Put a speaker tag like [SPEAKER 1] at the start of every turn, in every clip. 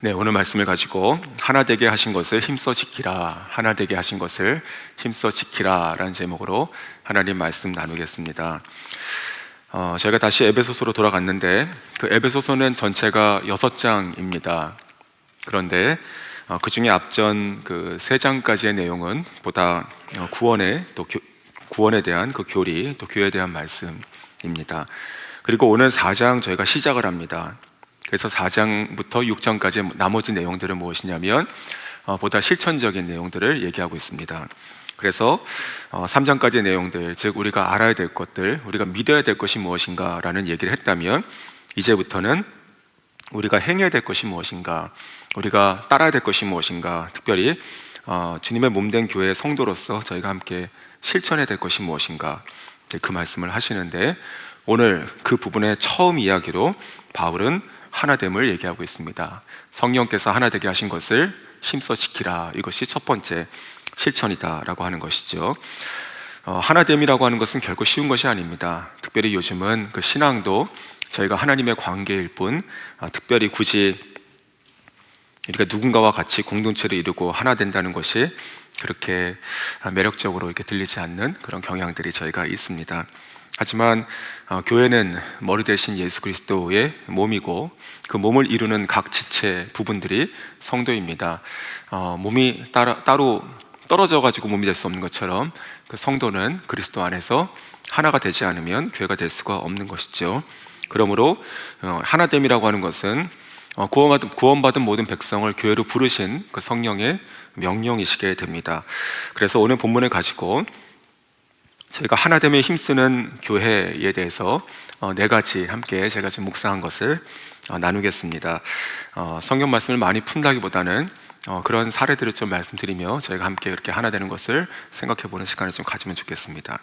[SPEAKER 1] 네, 오늘 말씀을 가지고 하나 되게 하신 것을 힘써 지키라, 하나 되게 하신 것을 힘써 지키라 라는 제목으로 하나님 말씀 나누겠습니다. 저희가 다시 에베소서로 돌아갔는데 그 에베소서는 전체가 6장입니다. 그런데 그 중에 앞전 그 3장까지의 내용은 보다 구원에 대한 그 교리, 또 교회에 대한 말씀입니다. 그리고 오늘 4장 저희가 시작을 합니다. 그래서 4장부터 6장까지 나머지 내용들은 무엇이냐면 보다 실천적인 내용들을 얘기하고 있습니다. 그래서 3장까지의 내용들, 즉 우리가 알아야 될 것들, 우리가 믿어야 될 것이 무엇인가 라는 얘기를 했다면, 이제부터는 우리가 행해야 될 것이 무엇인가, 우리가 따라야 될 것이 무엇인가, 특별히 주님의 몸된 교회의 성도로서 저희가 함께 실천해야 될 것이 무엇인가, 그 말씀을 하시는데, 오늘 그 부분의 처음 이야기로 바울은 하나됨을 얘기하고 있습니다. 성령께서 하나 되게 하신 것을 힘써 지키라, 이것이 첫 번째 실천이다 라고 하는 것이죠. 하나됨이라고 하는 것은 결코 쉬운 것이 아닙니다. 특별히 요즘은 그 신앙도 저희가 하나님의 관계일 뿐, 특별히 굳이 우리가 누군가와 같이 공동체를 이루고 하나 된다는 것이 그렇게 매력적으로 이렇게 들리지 않는 그런 경향들이 저희가 있습니다. 하지만 교회는 머리 대신 예수 그리스도의 몸이고, 그 몸을 이루는 각 지체 부분들이 성도입니다. 몸이 따로 떨어져 가지고 몸이 될 수 없는 것처럼, 그 성도는 그리스도 안에서 하나가 되지 않으면 교회가 될 수가 없는 것이죠. 그러므로 하나됨이라고 하는 것은 구원받은 모든 백성을 교회로 부르신 그 성령의 명령이시게 됩니다. 그래서 오늘 본문을 가지고 저희가 하나됨에 힘쓰는 교회에 대해서 4가지 함께 제가 지금 묵상한 것을 나누겠습니다. 성경 말씀을 많이 푼다기보다는 그런 사례들을 좀 말씀드리며 저희가 함께 이렇게 하나 되는 것을 생각해보는 시간을 좀 가지면 좋겠습니다.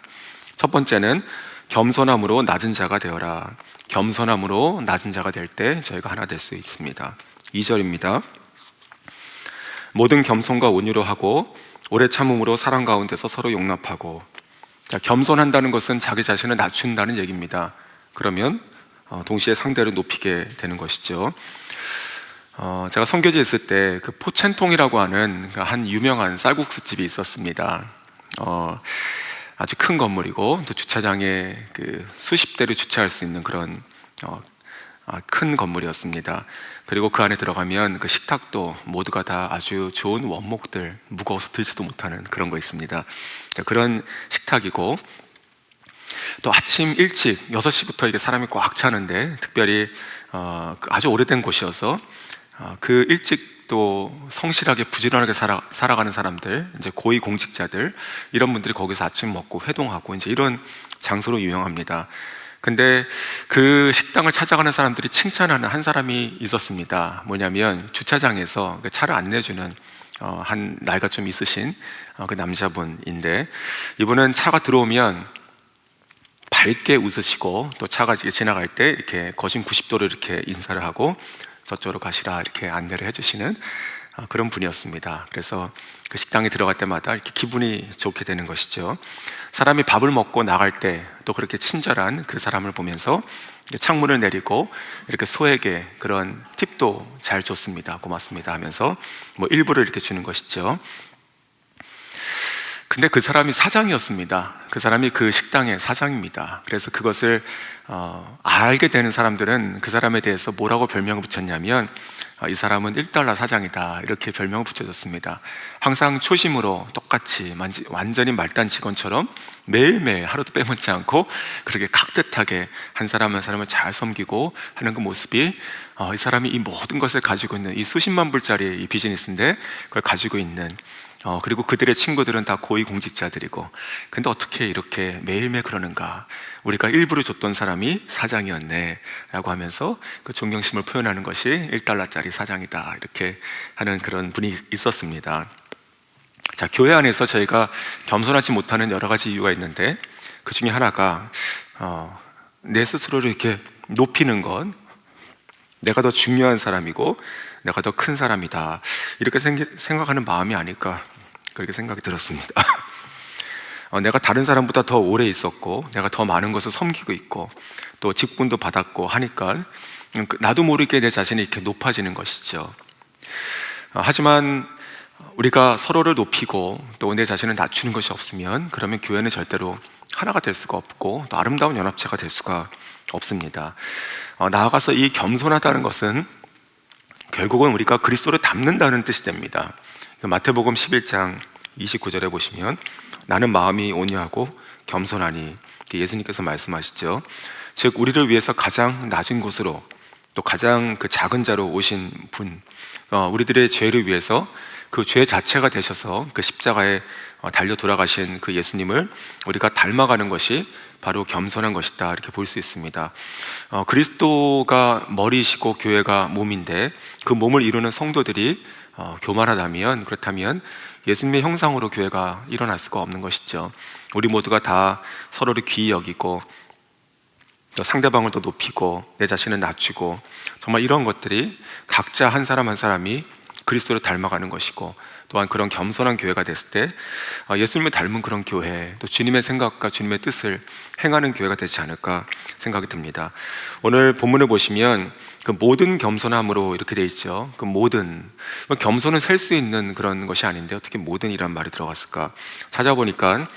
[SPEAKER 1] 첫 번째는 겸손함으로 낮은 자가 되어라. 겸손함으로 낮은 자가 될 때 저희가 하나 될 수 있습니다. 2절입니다. 모든 겸손과 온유로 하고 오래 참음으로 사랑 가운데서 서로 용납하고. 자, 겸손한다는 것은 자기 자신을 낮춘다는 얘기입니다. 그러면 동시에 상대를 높이게 되는 것이죠. 제가 선교지에 있을 때 그 포첸통이라고 하는 한 유명한 쌀국수 집이 있었습니다. 아주 큰 건물이고, 또 주차장에 그 수십 대를 주차할 수 있는 그런 큰 건물이었습니다. 그리고 그 안에 들어가면 그 식탁도 모두가 다 아주 좋은 원목들, 무거워서 들지도 못하는 그런 거 있습니다. 그런 식탁이고, 또 아침 일찍 6시부터 이게 사람이 꽉 차는데, 특별히 아주 오래된 곳이어서 그 일찍 또 성실하게 부지런하게 살아가는 사람들, 이제 고위 공직자들, 이런 분들이 거기서 아침 먹고 회동하고 이제 이런 장소로 유명합니다. 근데 그 식당을 찾아가는 사람들이 칭찬하는 한 사람이 있었습니다. 뭐냐면 주차장에서 차를 안 내주는 한 나이가 좀 있으신 그 남자분인데, 이분은 차가 들어오면 밝게 웃으시고, 또 차가 지나갈 때 이렇게 거진 90도로 이렇게 인사를 하고 저쪽으로 가시라 이렇게 안내를 해주시는 그런 분이었습니다. 그래서 그 식당에 들어갈 때마다 이렇게 기분이 좋게 되는 것이죠. 사람이 밥을 먹고 나갈 때 또 그렇게 친절한 그 사람을 보면서 창문을 내리고 이렇게 소에게 그런 팁도 잘 줬습니다. 고맙습니다 하면서 뭐 일부를 이렇게 주는 것이죠. 근데 그 사람이 사장이었습니다. 그 사람이 그 식당의 사장입니다. 그래서 그것을 알게 되는 사람들은 그 사람에 대해서 뭐라고 별명을 붙였냐면, 이 사람은 1달러 사장이다, 이렇게 별명을 붙여줬습니다. 항상 초심으로 똑같이 완전히 말단 직원처럼 매일매일 하루도 빼먹지 않고 그렇게 깍듯하게 한 사람 한 사람을 잘 섬기고 하는 그 모습이, 이 사람이 이 모든 것을 가지고 있는 이 수십만 불짜리 이 비즈니스인데 그걸 가지고 있는, 그리고 그들의 친구들은 다 고위공직자들이고, 근데 어떻게 이렇게 매일매일 그러는가, 우리가 일부러 줬던 사람이 사장이었네 라고 하면서 그 존경심을 표현하는 것이 1달러짜리 사장이다, 이렇게 하는 그런 분이 있었습니다. 자, 교회 안에서 저희가 겸손하지 못하는 여러 가지 이유가 있는데, 그 중에 하나가 내 스스로를 이렇게 높이는 것, 내가 더 중요한 사람이고 내가 더 큰 사람이다, 이렇게 생각하는 마음이 아닐까, 그렇게 생각이 들었습니다. 내가 다른 사람보다 더 오래 있었고, 내가 더 많은 것을 섬기고 있고, 또 직분도 받았고 하니까 나도 모르게 내 자신이 이렇게 높아지는 것이죠. 하지만 우리가 서로를 높이고 또 내 자신을 낮추는 것이 없으면 그러면 교회는 절대로 하나가 될 수가 없고 또 아름다운 연합체가 될 수가 없습니다. 나아가서 이 겸손하다는 것은 결국은 우리가 그리스도를 닮는다는 뜻이 됩니다. 마태복음 11장 29절에 보시면 나는 마음이 온유하고 겸손하니 예수님께서 말씀하시죠. 즉 우리를 위해서 가장 낮은 곳으로 또 가장 그 작은 자로 오신 분, 우리들의 죄를 위해서 그 죄 자체가 되셔서 그 십자가에 달려 돌아가신 그 예수님을 우리가 닮아가는 것이 바로 겸손한 것이다, 이렇게 볼 수 있습니다. 그리스도가 머리이시고 교회가 몸인데 그 몸을 이루는 성도들이 교만하다면, 그렇다면 예수님의 형상으로 교회가 일어날 수가 없는 것이죠. 우리 모두가 다 서로를 귀히 여기고 또 상대방을 더 높이고 내 자신을 낮추고, 정말 이런 것들이 각자 한 사람 한 사람이 그리스도를 닮아가는 것이고, 또한 그런 겸손한 교회가 됐을 때 예수님을 닮은 그런 교회, 또 주님의 생각과 주님의 뜻을 행하는 교회가 되지 않을까 생각이 듭니다. 오늘 본문을 보시면 그 모든 겸손함으로 이렇게 돼 있죠. 그 모든, 겸손은 셀 수 있는 그런 것이 아닌데 어떻게 모든이란 말이 들어갔을까 찾아보니까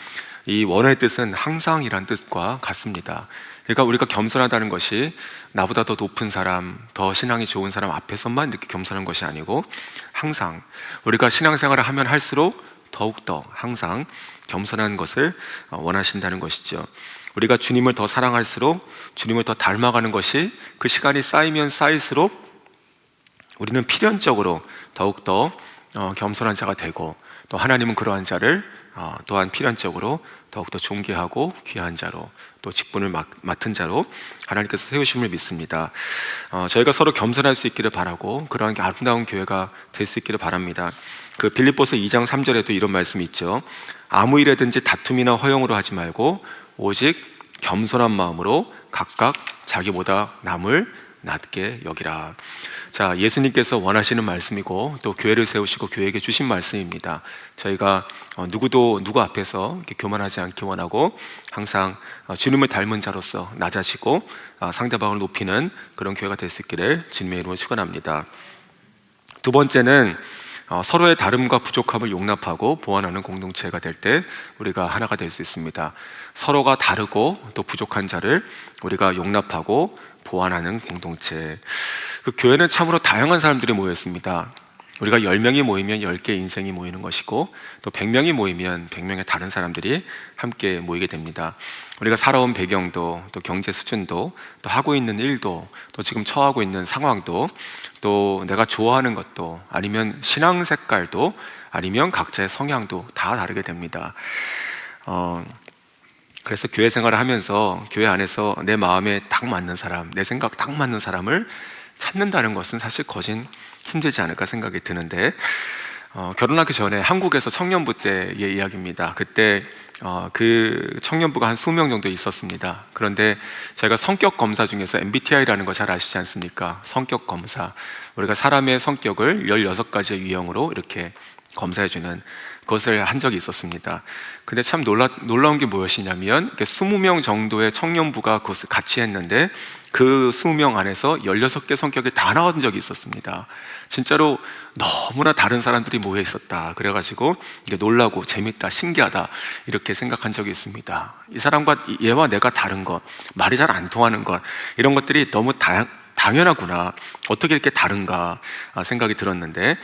[SPEAKER 1] 이 원어의 뜻은 항상이란 뜻과 같습니다. 그러니까 우리가 겸손하다는 것이 나보다 더 높은 사람, 더 신앙이 좋은 사람 앞에서만 이렇게 겸손한 것이 아니고 항상 우리가 신앙생활을 하면 할수록 더욱더 항상 겸손한 것을 원하신다는 것이죠. 우리가 주님을 더 사랑할수록 주님을 더 닮아가는 것이 그 시간이 쌓이면 쌓일수록 우리는 필연적으로 더욱더 겸손한 자가 되고, 또 하나님은 그러한 자를 또한 필연적으로 더욱더 존귀하고 귀한 자로, 또 직분을 맡은 자로 하나님께서 세우심을 믿습니다. 저희가 서로 겸손할 수 있기를 바라고 그러한 아름다운 교회가 될 수 있기를 바랍니다. 그 빌립보서 2장 3절에도 이런 말씀이 있죠. 아무 일에든지 다툼이나 허용으로 하지 말고 오직 겸손한 마음으로 각각 자기보다 남을 낮게 여기라. 자, 예수님께서 원하시는 말씀이고 또 교회를 세우시고 교회에게 주신 말씀입니다. 저희가 누구 앞에서 이렇게 교만하지 않기 원하고 항상 주님을 닮은 자로서 낮아지고 상대방을 높이는 그런 교회가 될 수 있기를 주님의 이름으로 축원합니다. 두 번째는 서로의 다름과 부족함을 용납하고 보완하는 공동체가 될 때 우리가 하나가 될 수 있습니다. 서로가 다르고 또 부족한 자를 우리가 용납하고 보완하는 공동체. 그 교회는 참으로 다양한 사람들이 모여 있습니다. 우리가 10명이 모이면 10개의 인생이 모이는 것이고, 또 100명이 모이면 100명의 다른 사람들이 함께 모이게 됩니다. 우리가 살아온 배경도, 또 경제 수준도, 또 하고 있는 일도, 또 지금 처하고 있는 상황도, 또 내가 좋아하는 것도, 아니면 신앙 색깔도, 아니면 각자의 성향도 다 다르게 됩니다. 그래서 교회 생활을 하면서 교회 안에서 내 마음에 딱 맞는 사람, 내 생각 딱 맞는 사람을 찾는다는 것은 사실 거진 힘들지 않을까 생각이 드는데, 결혼하기 전에 한국에서 청년부 때의 이야기입니다. 그때 그 청년부가 한 20명 정도 있었습니다. 그런데 제가 성격 검사 중에서 MBTI라는 거 잘 아시지 않습니까? 성격 검사, 우리가 사람의 성격을 16가지의 유형으로 이렇게 검사해주는 그것을 한 적이 있었습니다. 근데 참 놀라운 게 무엇이냐면 20명 정도의 청년부가 그것을 같이 했는데 그 20명 안에서 16개 성격이 다 나온 적이 있었습니다. 진짜로 너무나 다른 사람들이 모여 있었다. 그래가지고 이게 놀라고 재밌다, 신기하다 이렇게 생각한 적이 있습니다. 이 사람과 얘와 내가 다른 것, 말이 잘 안 통하는 것, 이런 것들이 너무 당연하구나, 어떻게 이렇게 다른가 생각이 들었는데,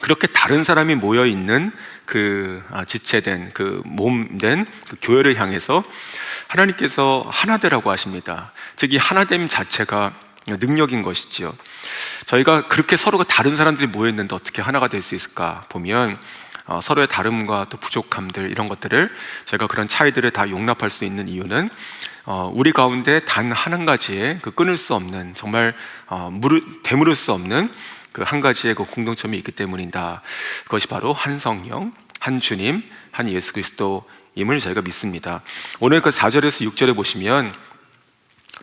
[SPEAKER 1] 그렇게 다른 사람이 모여 있는 그 지체된 그 몸된 그 교회를 향해서 하나님께서 하나되라고 하십니다. 즉 이 하나됨 자체가 능력인 것이지요. 저희가 그렇게 서로가 다른 사람들이 모여 있는데 어떻게 하나가 될 수 있을까 보면 서로의 다름과 또 부족함들, 이런 것들을, 제가 그런 차이들을 다 용납할 수 있는 이유는 우리 가운데 단 한 가지의 그 끊을 수 없는, 정말 되물을 수 없는 그 한 가지의 그 공동점이 있기 때문이다. 그것이 바로 한 성령, 한 주님, 한 예수 그리스도임을 저희가 믿습니다. 오늘 그 4절에서 6절에 보시면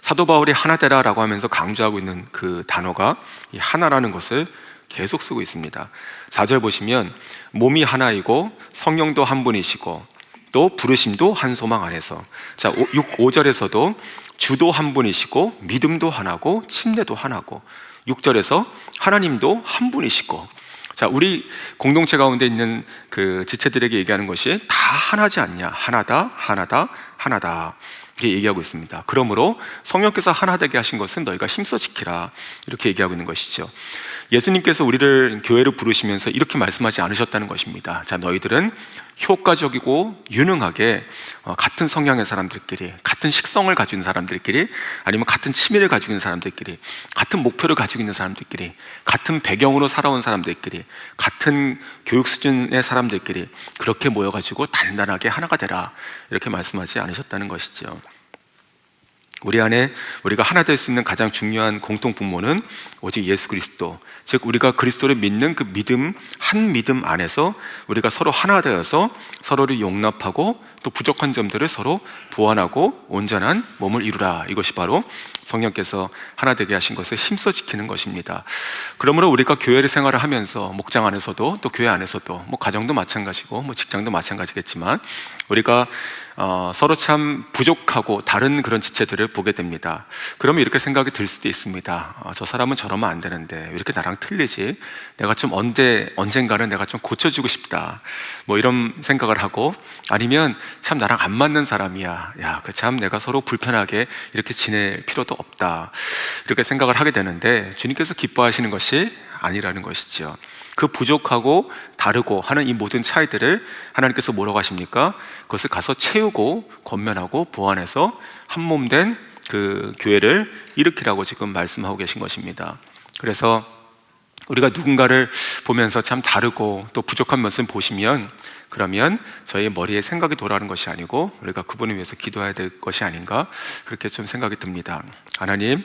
[SPEAKER 1] 사도 바울이 하나되라라고 하면서 강조하고 있는 그 단어가 이 하나라는 것을 계속 쓰고 있습니다. 4절 보시면 몸이 하나이고 성령도 한 분이시고 또 부르심도 한 소망 안에서. 자, 5절에서도 주도 한 분이시고 믿음도 하나고 침례도 하나고. 6절에서 하나님도 한 분이시고, 자, 우리 공동체 가운데 있는 그 지체들에게 얘기하는 것이 다 하나지 않냐? 하나다, 하나다, 하나다. 이렇게 얘기하고 있습니다. 그러므로 성령께서 하나 되게 하신 것은 너희가 힘써 지키라. 이렇게 얘기하고 있는 것이죠. 예수님께서 우리를 교회로 부르시면서 이렇게 말씀하지 않으셨다는 것입니다. 자, 너희들은 효과적이고 유능하게 같은 성향의 사람들끼리, 같은 식성을 가지고 있는 사람들끼리, 아니면 같은 취미를 가지고 있는 사람들끼리, 같은 목표를 가지고 있는 사람들끼리, 같은 배경으로 살아온 사람들끼리, 같은 교육 수준의 사람들끼리 그렇게 모여가지고 단단하게 하나가 되라. 이렇게 말씀하지 않으셨다는 것이죠. 우리 안에 우리가 하나 될 수 있는 가장 중요한 공통 분모는 오직 예수 그리스도, 즉 우리가 그리스도를 믿는 그 믿음, 한 믿음 안에서 우리가 서로 하나 되어서 서로를 용납하고 또 부족한 점들을 서로 보완하고 온전한 몸을 이루라. 이것이 바로 성령께서 하나 되게 하신 것을 힘써 지키는 것입니다. 그러므로 우리가 교회를 생활을 하면서 목장 안에서도 또 교회 안에서도 뭐 가정도 마찬가지고 뭐 직장도 마찬가지겠지만 우리가 서로 참 부족하고 다른 그런 지체들을 보게 됩니다. 그러면 이렇게 생각이 들 수도 있습니다. 저 사람은 저러면 안 되는데 왜 이렇게 나랑 틀리지? 내가 좀 언젠가는 내가 좀 고쳐주고 싶다. 뭐 이런 생각을 하고, 아니면 참 나랑 안 맞는 사람이야. 야, 그 참 내가 서로 불편하게 이렇게 지낼 필요도 없다. 이렇게 생각을 하게 되는데 주님께서 기뻐하시는 것이 아니라는 것이죠. 그 부족하고 다르고 하는 이 모든 차이들을 하나님께서 뭐라고 하십니까? 그것을 가서 채우고 권면하고 보완해서 한 몸 된 그 교회를 일으키라고 지금 말씀하고 계신 것입니다. 그래서 우리가 누군가를 보면서 참 다르고 또 부족한 면을 보시면, 그러면 저희 머리에 생각이 돌아오는 것이 아니고 우리가 그분을 위해서 기도해야 될 것이 아닌가, 그렇게 좀 생각이 듭니다. 하나님,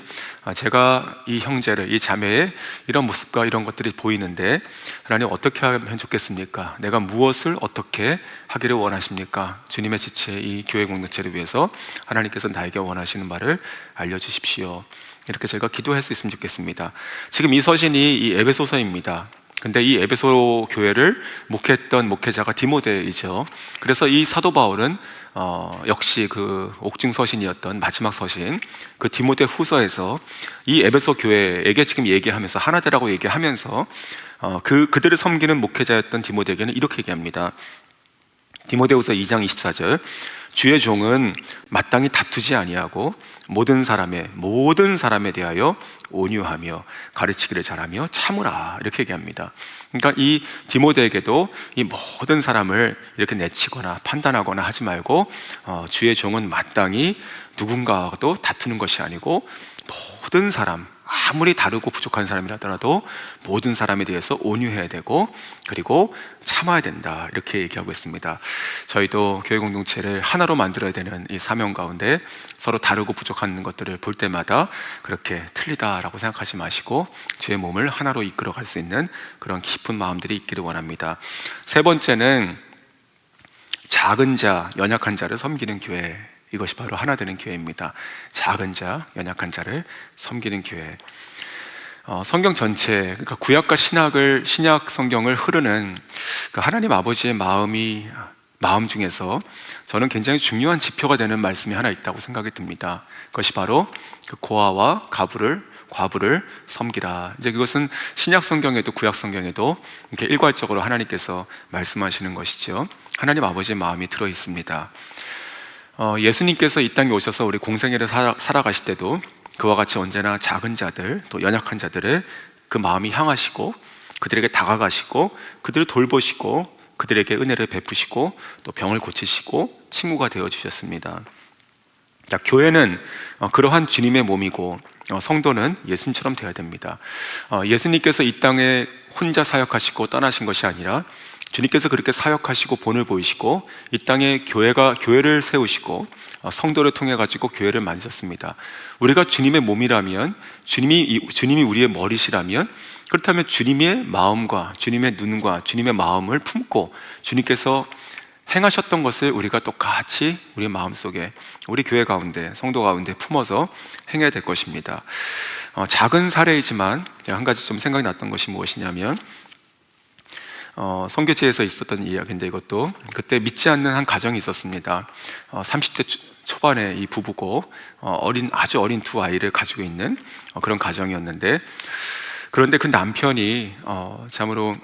[SPEAKER 1] 제가 이 형제를, 이 자매의 이런 모습과 이런 것들이 보이는데 하나님 어떻게 하면 좋겠습니까? 내가 무엇을 어떻게 하기를 원하십니까? 주님의 지체, 이 교회 공동체를 위해서 하나님께서 나에게 원하시는 말을 알려주십시오. 이렇게 제가 기도할 수 있으면 좋겠습니다. 지금 이 서신이 이 에베소서입니다. 근데 이 에베소 교회를 목회했던 목회자가 디모데이죠. 그래서 이 사도 바울은 역시 그 옥중 서신이었던 마지막 서신, 그 디모데 후서에서 이 에베소 교회에게 지금 얘기하면서 하나되라고 얘기하면서 그들을 섬기는 목회자였던 디모데에게는 이렇게 얘기합니다. 디모데후서 2장 24절, 주의 종은 마땅히 다투지 아니하고 모든 사람에 대하여 온유하며 가르치기를 잘하며 참으라. 이렇게 얘기합니다. 그러니까 이 디모데에게도 이 모든 사람을 이렇게 내치거나 판단하거나 하지 말고 주의 종은 마땅히 누군가와도 다투는 것이 아니고 모든 사람, 아무리 다르고 부족한 사람이라더라도 모든 사람에 대해서 온유해야 되고 그리고 참아야 된다. 이렇게 얘기하고 있습니다. 저희도 교회 공동체를 하나로 만들어야 되는 이 사명 가운데 서로 다르고 부족한 것들을 볼 때마다 그렇게 틀리다라고 생각하지 마시고 주의 몸을 하나로 이끌어갈 수 있는 그런 깊은 마음들이 있기를 원합니다. 세 번째는 작은 자, 연약한 자를 섬기는 교회. 이것이 바로 하나 되는 교회입니다. 작은 자, 연약한 자를 섬기는 교회. 성경 전체, 그러니까 구약과 신약 성경을 흐르는 그 하나님 아버지의 마음 중에서 저는 굉장히 중요한 지표가 되는 말씀이 하나 있다고 생각이 듭니다. 그것이 바로 그 고아와 과부를 섬기라. 이제 그것은 신약 성경에도 구약 성경에도 이렇게 일괄적으로 하나님께서 말씀하시는 것이죠. 하나님 아버지의 마음이 들어 있습니다. 예수님께서 이 땅에 오셔서 우리 공생애를 살아가실 때도 그와 같이 언제나 작은 자들, 또 연약한 자들을 그 마음이 향하시고 그들에게 다가가시고 그들을 돌보시고 그들에게 은혜를 베푸시고 또 병을 고치시고 친구가 되어주셨습니다. 자, 교회는 그러한 주님의 몸이고 성도는 예수님처럼 되어야 됩니다. 예수님께서 이 땅에 혼자 사역하시고 떠나신 것이 아니라 주님께서 그렇게 사역하시고 본을 보이시고 이 땅에 교회를 세우시고 성도를 통해 가지고 교회를 만드셨습니다. 우리가 주님의 몸이라면, 주님이 우리의 머리시라면, 그렇다면 주님의 마음과 주님의 눈과 주님의 마음을 품고 주님께서 행하셨던 것을 우리가 똑같이 우리 마음속에, 우리 교회 가운데, 성도 가운데 품어서 행해야 될 것입니다. 작은 사례이지만 한 가지 좀 생각이 났던 것이 무엇이냐면 선교지에서 있었던 이야기인데, 이것도 그때 믿지 않는 한 가정이 있었습니다. 30대 초반에 이 부부고 아주 어린 두 아이를 가지고 있는 그런 가정이었는데, 그런데 그 남편이 참으로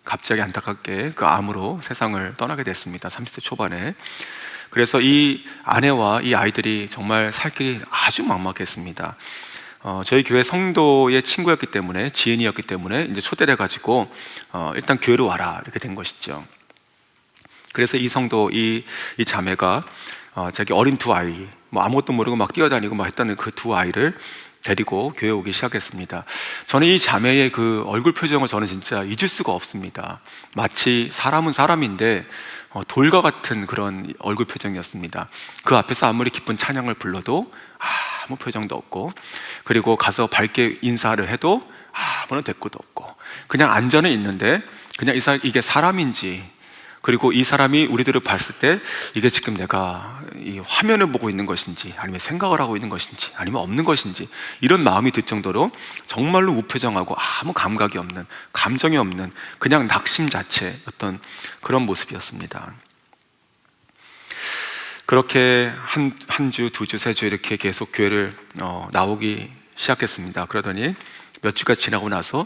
[SPEAKER 1] 갑자기 안타깝게 그 암으로 세상을 떠나게 됐습니다. 30대 초반에. 그래서 이 아내와 이 아이들이 정말 살 길이 아주 막막했습니다. 저희 교회 성도의 친구였기 때문에, 지인이었기 때문에 이제 초대를 해가지고 일단 교회로 와라 이렇게 된 것이죠. 그래서 이 성도, 이 자매가 자기 어린 두 아이, 뭐 아무것도 모르고 막 뛰어다니고 막 했던 그 두 아이를 데리고 교회 오기 시작했습니다. 저는 이 자매의 그 얼굴 표정을 저는 진짜 잊을 수가 없습니다. 마치 사람은 사람인데 돌과 같은 그런 얼굴 표정이었습니다. 그 앞에서 아무리 기쁜 찬양을 불러도 아무 표정도 없고, 그리고 가서 밝게 인사를 해도 아무런 대꾸도 없고, 그냥 앉아는 있는데 그냥 이게 사람인지, 그리고 이 사람이 우리들을 봤을 때 이게 지금 내가 이 화면을 보고 있는 것인지, 아니면 생각을 하고 있는 것인지, 아니면 없는 것인지, 이런 마음이 들 정도로 정말로 무표정하고 아무 감각이 없는, 감정이 없는 그냥 낙심 자체였던 그런 모습이었습니다. 그렇게 한 주, 두 주, 세 주 이렇게 계속 교회를 나오기 시작했습니다. 그러더니 몇 주가 지나고 나서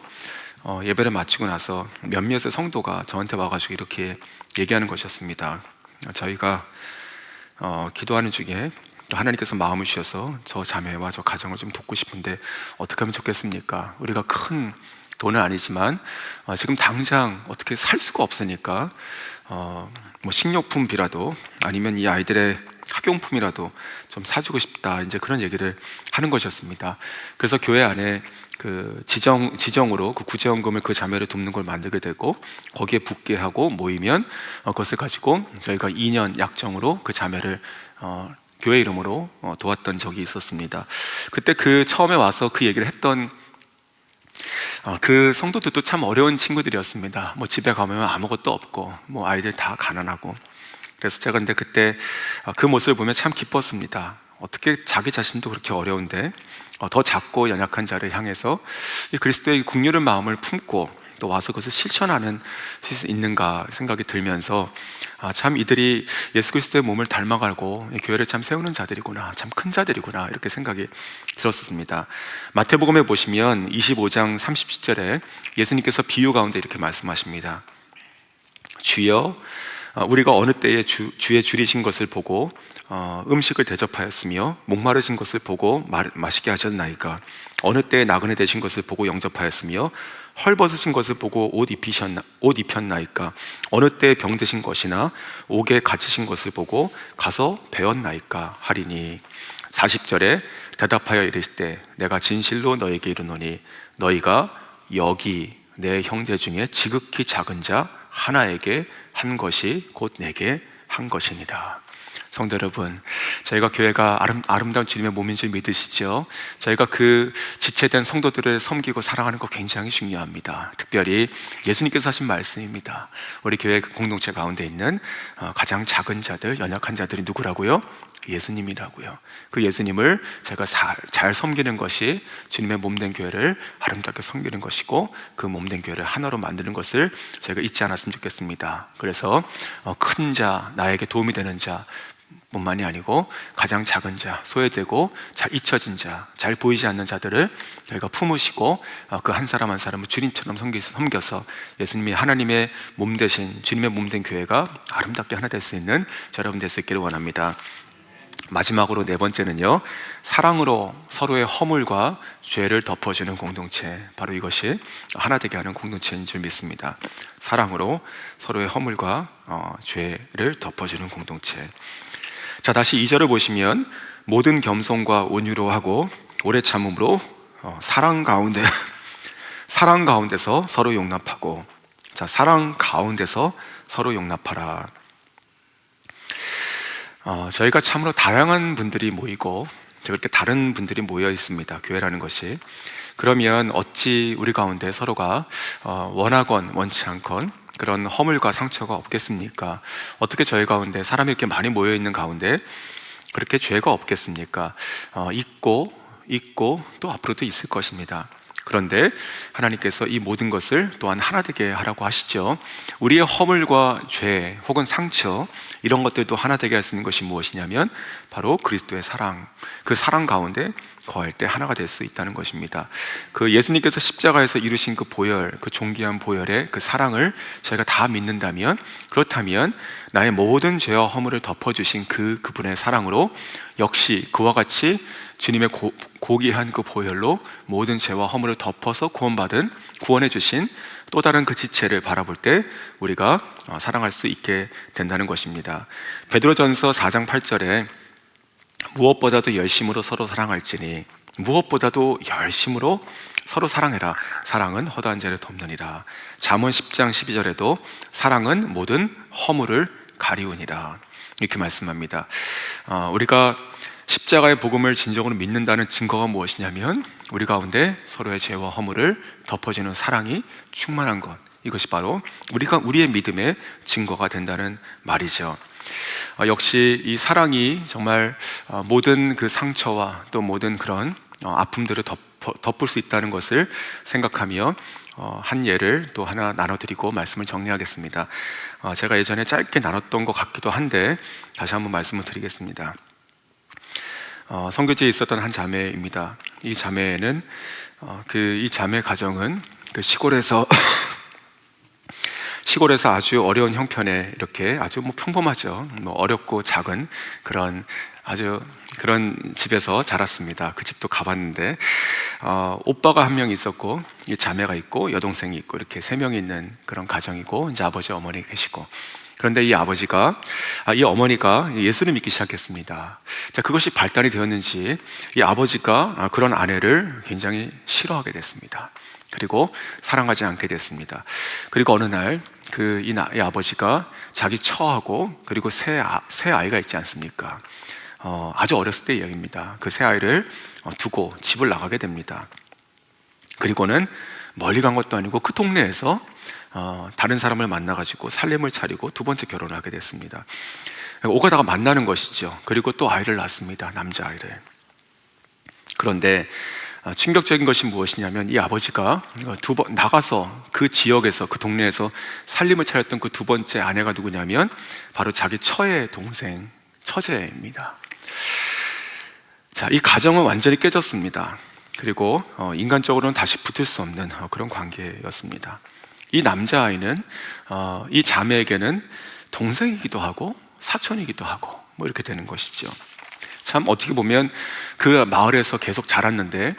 [SPEAKER 1] 예배를 마치고 나서 몇몇의 성도가 저한테 와가지고 이렇게 얘기하는 것이었습니다. 저희가 기도하는 중에 하나님께서 마음을 주셔서 저 자매와 저 가정을 좀 돕고 싶은데 어떻게 하면 좋겠습니까? 우리가 큰 돈은 아니지만 지금 당장 어떻게 살 수가 없으니까 뭐 식료품비라도, 아니면 이 아이들의 학용품이라도 좀 사주고 싶다, 이제 그런 얘기를 하는 것이었습니다. 그래서 교회 안에 그 지정으로 그 구제원금을 그 자매를 돕는 걸 만들게 되고, 거기에 붙게 하고 모이면 그것을 가지고 저희가 2년 약정으로 그 자매를 교회 이름으로 도왔던 적이 있었습니다. 그때 그 처음에 와서 그 얘기를 했던 그 성도들도 참 어려운 친구들이었습니다. 뭐 집에 가면 아무것도 없고, 뭐 아이들 다 가난하고. 그래서 제가 근데 그때 그 모습을 보면 참 기뻤습니다. 어떻게 자기 자신도 그렇게 어려운데 더 작고 연약한 자를 향해서 이 그리스도의 긍휼한 마음을 품고 또 와서 그것을 실천하는 수 있는가 생각이 들면서 참 이들이 예수 그리스도의 몸을 닮아가고 교회를 참 세우는 자들이구나, 참 큰 자들이구나, 이렇게 생각이 들었습니다. 마태복음에 보시면 25장 30절에 예수님께서 비유 가운데 이렇게 말씀하십니다. 주여, 우리가 어느 때에 주의 줄이신 것을 보고 음식을 대접하였으며 목마르신 것을 보고 마시게 하셨나이까? 어느 때에 나그네 되신 것을 보고 영접하였으며 헐벗으신 것을 보고 옷 입혔나이까? 어느 때에 병드신 것이나 옥에 갇히신 것을 보고 가서 배웠나이까? 하리니 40절에 대답하여 이르시되 내가 진실로 너에게 이르노니 너희가 여기 내 형제 중에 지극히 작은 자 하나에게 한 것이 곧 내게 한 것이니라. 성도 여러분, 저희가 교회가 아름다운 주님의 몸인 줄 믿으시죠? 저희가 그 지체된 성도들을 섬기고 사랑하는 거 굉장히 중요합니다. 특별히 예수님께서 하신 말씀입니다. 우리 교회 공동체 가운데 있는 가장 작은 자들, 연약한 자들이 누구라고요? 예수님이라고요. 그 예수님을 제가 잘 섬기는 것이 주님의 몸된 교회를 아름답게 섬기는 것이고, 그 몸된 교회를 하나로 만드는 것을 저희가 잊지 않았으면 좋겠습니다. 그래서 큰 자, 나에게 도움이 되는 자 뿐만이 아니고 가장 작은 자, 소외되고 잘 잊혀진 자, 잘 보이지 않는 자들을 저희가 품으시고 그 한 사람 한 사람을 주님처럼 섬겨서 예수님이 하나님의 몸 되신 주님의 몸된 교회가 아름답게 하나 될 수 있는 여러분 될 수 있기를 원합니다. 마지막으로 네 번째는요, 사랑으로 서로의 허물과 죄를 덮어주는 공동체, 바로 이것이 하나 되게 하는 공동체인 줄 믿습니다. 사랑으로 서로의 허물과 죄를 덮어주는 공동체. 자, 다시 2절을 보시면 모든 겸손과 온유로 하고 오래 참음으로 사랑 가운데서 서로 용납하고. 자, 사랑 가운데서 서로 용납하라. 저희가 참으로 다양한 분들이 모이고 그렇게 다른 분들이 모여 있습니다. 교회라는 것이. 그러면 어찌 우리 가운데 서로가 원하건 원치 않건 그런 허물과 상처가 없겠습니까? 어떻게 저희 가운데 사람이 이렇게 많이 모여 있는 가운데 그렇게 죄가 없겠습니까? 있고 또 앞으로도 있을 것입니다. 그런데 하나님께서 이 모든 것을 또한 하나 되게 하라고 하시죠. 우리의 허물과 죄 혹은 상처 이런 것들도 하나 되게 할 수 있는 것이 무엇이냐면 바로 그리스도의 사랑, 그 사랑 가운데 거할 때 하나가 될 수 있다는 것입니다. 그 예수님께서 십자가에서 이루신 그 보혈, 그 존귀한 보혈의 그 사랑을 저희가 다 믿는다면, 그렇다면 나의 모든 죄와 허물을 덮어주신 그분의 사랑으로 역시 그와 같이 주님의 고귀한 그 보혈로 모든 죄와 허물을 덮어서 구원해 주신 또 다른 그 지체를 바라볼 때 우리가 사랑할 수 있게 된다는 것입니다. 베드로전서 4장 8절에 무엇보다도 열심으로 서로 사랑할지니 무엇보다도 열심으로 서로 사랑해라. 사랑은 허다한 죄를 덮느니라. 잠언 10장 12절에도 사랑은 모든 허물을 가리우니라. 이렇게 말씀합니다. 우리가 십자가의 복음을 진정으로 믿는다는 증거가 무엇이냐면 우리 가운데 서로의 죄와 허물을 덮어주는 사랑이 충만한 것, 이것이 바로 우리의 믿음의 증거가 된다는 말이죠. 역시 이 사랑이 정말 모든 그 상처와 또 모든 그런 아픔들을 덮을 수 있다는 것을 생각하며 한 예를 또 하나 나눠드리고 말씀을 정리하겠습니다. 제가 예전에 짧게 나눴던 것 같기도 한데 다시 한번 말씀을 드리겠습니다. 선교지에 있었던 한 자매입니다. 이 자매는 이 자매 가정은 그 시골에서 아주 어려운 형편에 이렇게 아주 평범하죠. 어렵고 작은 그런 집에서 자랐습니다. 그 집도 가봤는데 오빠가 한 명 있었고 이 자매가 있고 여동생이 있고 이렇게 세 명이 있는 그런 가정이고 이제 아버지 어머니 계시고, 그런데 이 어머니가 예수를 믿기 시작했습니다. 자, 그것이 발달이 되었는지 이 아버지가 그런 아내를 굉장히 싫어하게 됐습니다. 그리고 사랑하지 않게 됐습니다. 그리고 어느 날 이 아버지가 자기 처하고 그리고 새 아이가 있지 않습니까? 아주 어렸을 때 이야기입니다. 그 새 아이를 두고 집을 나가게 됩니다. 그리고는 멀리 간 것도 아니고 그 동네에서 다른 사람을 만나가지고 살림을 차리고 두 번째 결혼을 하게 됐습니다. 오가다가 만나는 것이죠. 그리고 또 아이를 낳습니다. 남자아이를. 그런데 충격적인 것이 무엇이냐면 이 아버지가 나가서 그 지역에서 그 동네에서 살림을 차렸던 그 두 번째 아내가 누구냐면 바로 자기 처의 동생 처제입니다. 자, 이 가정은 완전히 깨졌습니다. 그리고 인간적으로는 다시 붙을 수 없는 그런 관계였습니다. 이 남자아이는 이 자매에게는 동생이기도 하고 사촌이기도 하고 이렇게 되는 것이죠. 참 어떻게 보면 그 마을에서 계속 자랐는데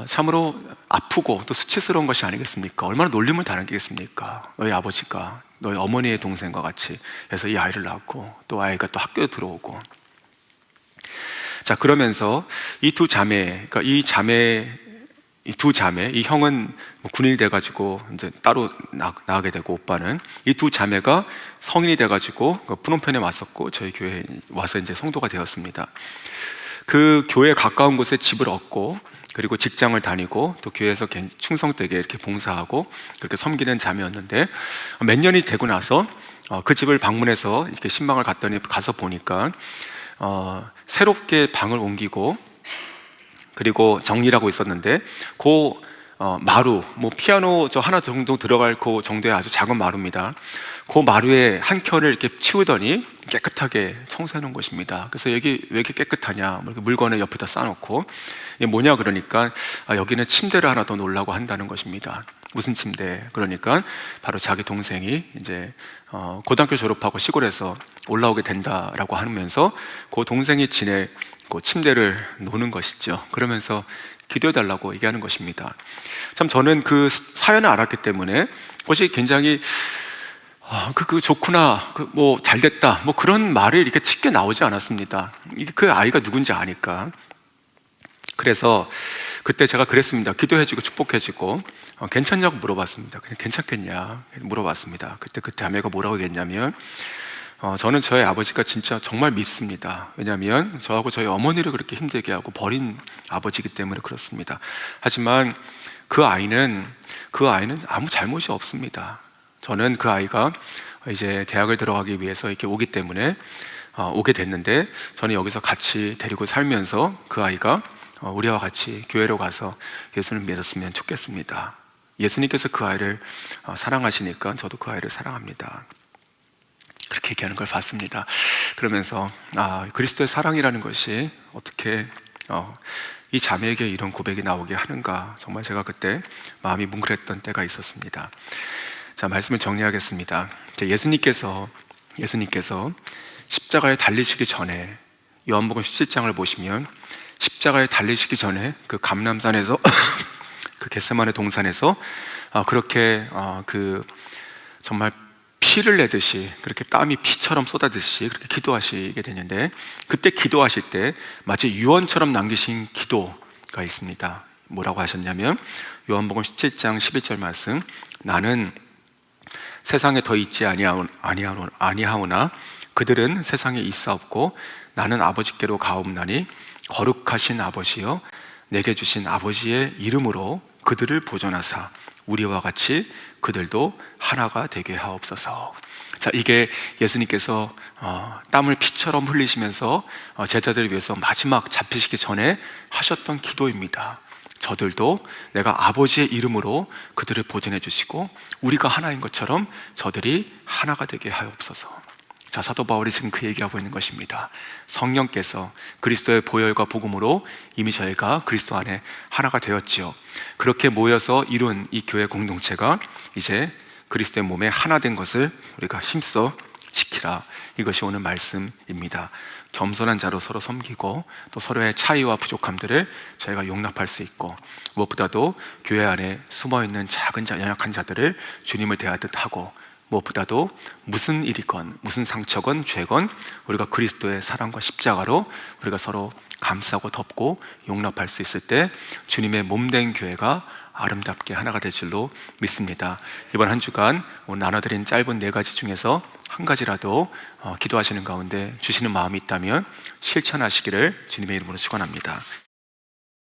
[SPEAKER 1] 참으로 아프고 또 수치스러운 것이 아니겠습니까? 얼마나 놀림을 당하겠습니까? 너희 아버지가 너희 어머니의 동생과 같이 해서 이 아이를 낳았고 또 아이가 또 학교에 들어오고, 자, 그러면서 이 두 자매, 이 형은 군인이 돼가지고 이제 따로 나가게 되고, 오빠는 이 두 자매가 성인이 돼가지고 프놈펜에 왔었고 저희 교회에 와서 이제 성도가 되었습니다. 그 교회 가까운 곳에 집을 얻고 그리고 직장을 다니고 또 교회에서 충성되게 이렇게 봉사하고 그렇게 섬기는 자매였는데, 몇 년이 되고 나서 그 집을 방문해서 이렇게 신방을 갔더니 가서 보니까 새롭게 방을 옮기고 그리고 정리를 하고 있었는데 마루, 피아노 하나 정도 들어갈 그 정도의 아주 작은 마루입니다. 그 마루에 한 켠을 이렇게 치우더니 깨끗하게 청소해 놓은 것입니다. 그래서 여기 왜 이렇게 깨끗하냐, 물건을 옆에다 쌓아놓고, 이게 뭐냐 그러니까 여기는 침대를 하나 더 놓으려고 한다는 것입니다. 무슨 침대? 그러니까 바로 자기 동생이 이제 고등학교 졸업하고 시골에서 올라오게 된다라고 하면서 그 동생이 지낼 그 침대를 놓는 것이죠. 그러면서 기도해달라고 얘기하는 것입니다. 참 저는 그 사연을 알았기 때문에 그것이 굉장히 좋구나, 잘됐다, 그런 말이 이렇게 쉽게 나오지 않았습니다. 그 아이가 누군지 아니까. 그래서 그때 제가 그랬습니다. 기도해주고 축복해주고 괜찮냐고 물어봤습니다. 그냥 괜찮겠냐 물어봤습니다. 그때 그 자매가 뭐라고 얘기했냐면 저는 저희 아버지가 진짜 정말 밉습니다. 왜냐하면 저하고 저희 어머니를 그렇게 힘들게 하고 버린 아버지이기 때문에 그렇습니다. 하지만 그 아이는 아무 잘못이 없습니다. 저는 그 아이가 이제 대학을 들어가기 위해서 이렇게 오기 때문에 오게 됐는데, 저는 여기서 같이 데리고 살면서 그 아이가 우리와 같이 교회로 가서 예수를 믿었으면 좋겠습니다. 예수님께서 그 아이를 사랑하시니까 저도 그 아이를 사랑합니다. 그렇게 얘기하는 걸 봤습니다. 그러면서 그리스도의 사랑이라는 것이 어떻게 이 자매에게 이런 고백이 나오게 하는가, 정말 제가 그때 마음이 뭉클했던 때가 있었습니다. 자, 말씀을 정리하겠습니다. 예수님께서 십자가에 달리시기 전에, 요한복음 17장을 보시면 십자가에 달리시기 전에 그 감람산에서 그 겟세마네 동산에서 그렇게 정말 피를 내듯이, 그렇게 땀이 피처럼 쏟아듯이 그렇게 기도하시게 되는데, 그때 기도하실 때 마치 유언처럼 남기신 기도가 있습니다. 뭐라고 하셨냐면 요한복음 17장 11절 말씀, 나는 세상에 더 있지 아니하오나 그들은 세상에 있사옵고 나는 아버지께로 가옵나니 거룩하신 아버지여 내게 주신 아버지의 이름으로 그들을 보존하사 우리와 같이 그들도 하나가 되게 하옵소서. 자, 이게 예수님께서 땀을 피처럼 흘리시면서 제자들을 위해서 마지막 잡히시기 전에 하셨던 기도입니다. 저들도 내가 아버지의 이름으로 그들을 보존해 주시고 우리가 하나인 것처럼 저들이 하나가 되게 하옵소서. 자, 사도 바울이 지금 그 얘기하고 있는 것입니다. 성령께서 그리스도의 보혈과 복음으로 이미 저희가 그리스도 안에 하나가 되었지요. 그렇게 모여서 이룬 이 교회 공동체가 이제 그리스도의 몸에 하나 된 것을 우리가 힘써 지키라. 이것이 오늘 말씀입니다. 겸손한 자로 서로 섬기고 또 서로의 차이와 부족함들을 저희가 용납할 수 있고, 무엇보다도 교회 안에 숨어있는 작은 자, 연약한 자들을 주님을 대하듯 하고, 무엇보다도 무슨 일이건 무슨 상처건 죄건 우리가 그리스도의 사랑과 십자가로 우리가 서로 감싸고 덮고 용납할 수 있을 때 주님의 몸된 교회가 아름답게 하나가 될 줄로 믿습니다. 이번 한 주간 오늘 나눠드린 짧은 4가지 중에서 한 가지라도 기도하시는 가운데 주시는 마음이 있다면 실천하시기를 주님의 이름으로 축원합니다.